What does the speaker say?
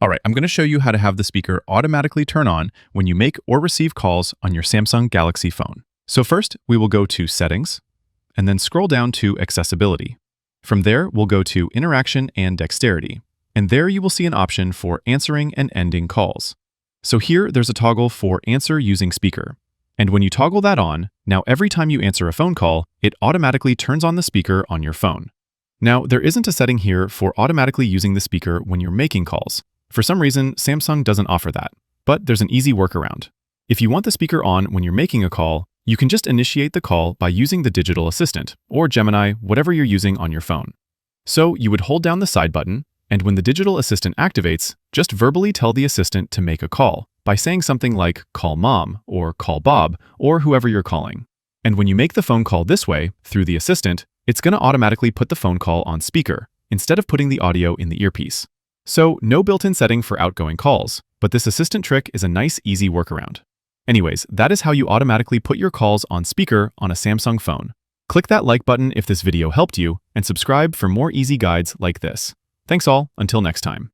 All right, I'm going to show you how to have the speaker automatically turn on when you make or receive calls on your Samsung Galaxy phone. So first, we will go to Settings, and then scroll down to Accessibility. From there, we'll go to Interaction and Dexterity, and there you will see an option for answering and ending calls. So here, there's a toggle for Answer using speaker. And when you toggle that on, now every time you answer a phone call, it automatically turns on the speaker on your phone. Now, there isn't a setting here for automatically using the speaker when you're making calls. For some reason, Samsung doesn't offer that, but there's an easy workaround. If you want the speaker on when you're making a call, you can just initiate the call by using the digital assistant, or Gemini, whatever you're using on your phone. So you would hold down the side button, and when the digital assistant activates, just verbally tell the assistant to make a call by saying something like call mom, or call Bob, or whoever you're calling. And when you make the phone call this way, through the assistant, it's going to automatically put the phone call on speaker, instead of putting the audio in the earpiece. So, no built-in setting for outgoing calls, but this assistant trick is a nice, easy workaround. Anyways, that is how you automatically put your calls on speaker on a Samsung phone. Click that like button if this video helped you, and subscribe for more easy guides like this. Thanks all, until next time.